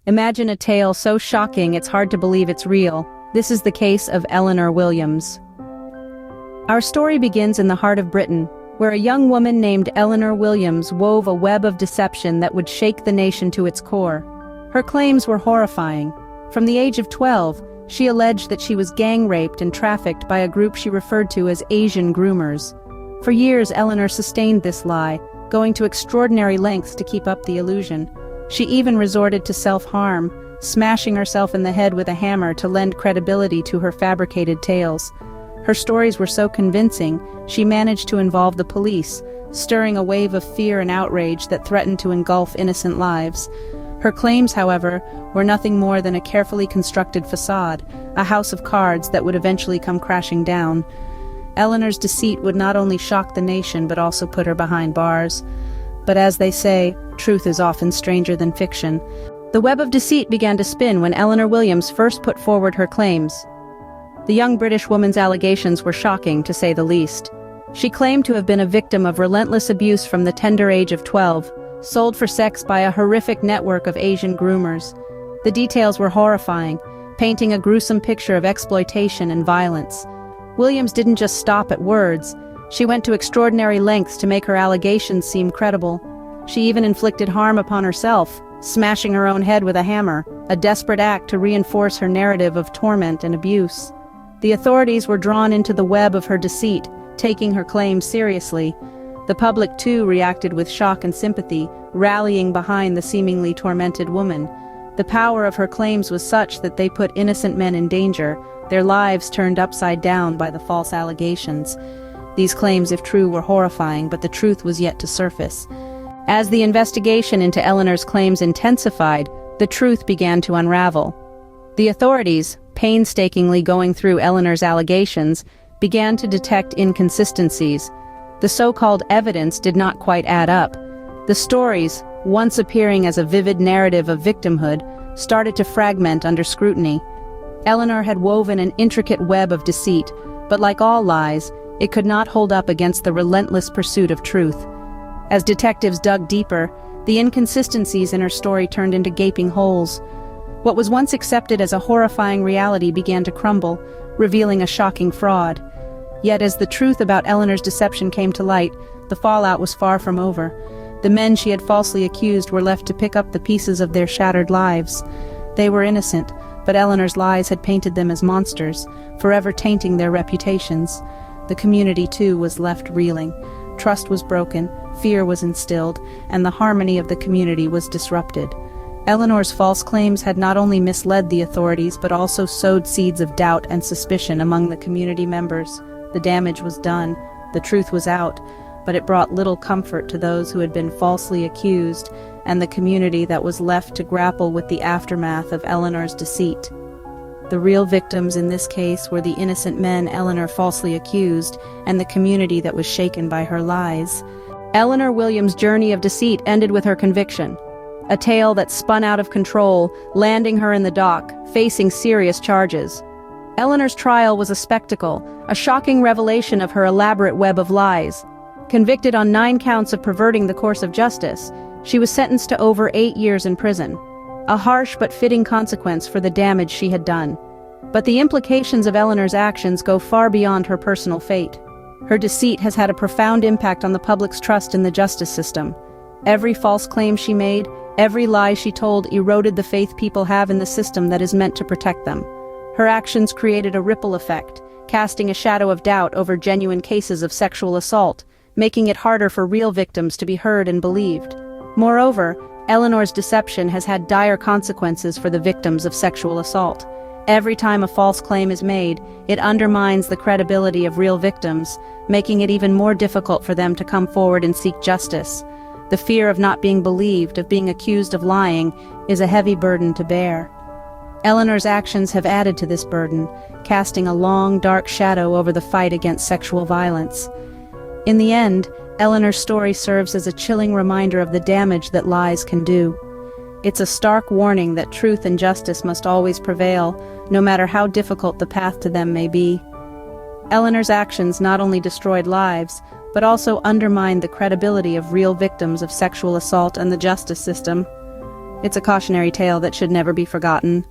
Imagine a tale so shocking it's hard to believe it's real. This is the case of Eleanor Williams. Our story begins in the heart of Britain, where a young woman named Eleanor Williams wove a web of deception that would shake the nation to its core. Her claims were horrifying. From the age of 12, she alleged that she was gang-raped and trafficked by a group she referred to as Asian groomers. For years, Eleanor sustained this lie, going to extraordinary lengths to keep up the illusion. She even resorted to self-harm, smashing herself in the head with a hammer to lend credibility to her fabricated tales. Her stories were so convincing, she managed to involve the police, stirring a wave of fear and outrage that threatened to engulf innocent lives. Her claims, however, were nothing more than a carefully constructed facade, a house of cards that would eventually come crashing down. Eleanor's deceit would not only shock the nation but also put her behind bars. But as they say, truth is often stranger than fiction. The web of deceit began to spin when Eleanor Williams first put forward her claims. The young British woman's allegations were shocking, to say the least. She claimed to have been a victim of relentless abuse from the tender age of 12, sold for sex by a horrific network of Asian groomers. The details were horrifying, painting a gruesome picture of exploitation and violence. Williams didn't just stop at words. She went to extraordinary lengths to make her allegations seem credible. She even inflicted harm upon herself, smashing her own head with a hammer, a desperate act to reinforce her narrative of torment and abuse. The authorities were drawn into the web of her deceit, taking her claims seriously. The public, too, reacted with shock and sympathy, rallying behind the seemingly tormented woman. The power of her claims was such that they put innocent men in danger, their lives turned upside down by the false allegations. These claims, if true, were horrifying, but the truth was yet to surface. As the investigation into Eleanor's claims intensified, the truth began to unravel. The authorities, painstakingly going through Eleanor's allegations, began to detect inconsistencies. The so-called evidence did not quite add up. The stories, once appearing as a vivid narrative of victimhood, started to fragment under scrutiny. Eleanor had woven an intricate web of deceit, but like all lies, it could not hold up against the relentless pursuit of truth. As detectives dug deeper, the inconsistencies in her story turned into gaping holes. What was once accepted as a horrifying reality began to crumble, revealing a shocking fraud. Yet as the truth about Eleanor's deception came to light, the fallout was far from over. The men she had falsely accused were left to pick up the pieces of their shattered lives. They were innocent, but Eleanor's lies had painted them as monsters, forever tainting their reputations. The community, too, was left reeling. Trust was broken, fear was instilled, and the harmony of the community was disrupted. Eleanor's false claims had not only misled the authorities but also sowed seeds of doubt and suspicion among the community members. The damage was done, the truth was out, but it brought little comfort to those who had been falsely accused and the community that was left to grapple with the aftermath of Eleanor's deceit. The real victims in this case were the innocent men Eleanor falsely accused and the community that was shaken by her lies. Eleanor Williams' journey of deceit ended with her conviction. A tale that spun out of control, landing her in the dock, facing serious charges. Eleanor's trial was a spectacle, a shocking revelation of her elaborate web of lies. Convicted on 9 counts of perverting the course of justice, she was sentenced to over 8 years in prison. A harsh but fitting consequence for the damage she had done. But the implications of Eleanor's actions go far beyond her personal fate. Her deceit has had a profound impact on the public's trust in the justice system. Every false claim she made, every lie she told eroded the faith people have in the system that is meant to protect them. Her actions created a ripple effect, casting a shadow of doubt over genuine cases of sexual assault, making it harder for real victims to be heard and believed. Moreover, Eleanor's deception has had dire consequences for the victims of sexual assault. Every time a false claim is made, it undermines the credibility of real victims, making it even more difficult for them to come forward and seek justice. The fear of not being believed, of being accused of lying, is a heavy burden to bear. Eleanor's actions have added to this burden, casting a long, dark shadow over the fight against sexual violence. In the end, Eleanor's story serves as a chilling reminder of the damage that lies can do. It's a stark warning that truth and justice must always prevail, no matter how difficult the path to them may be. Eleanor's actions not only destroyed lives, but also undermined the credibility of real victims of sexual assault and the justice system. It's a cautionary tale that should never be forgotten.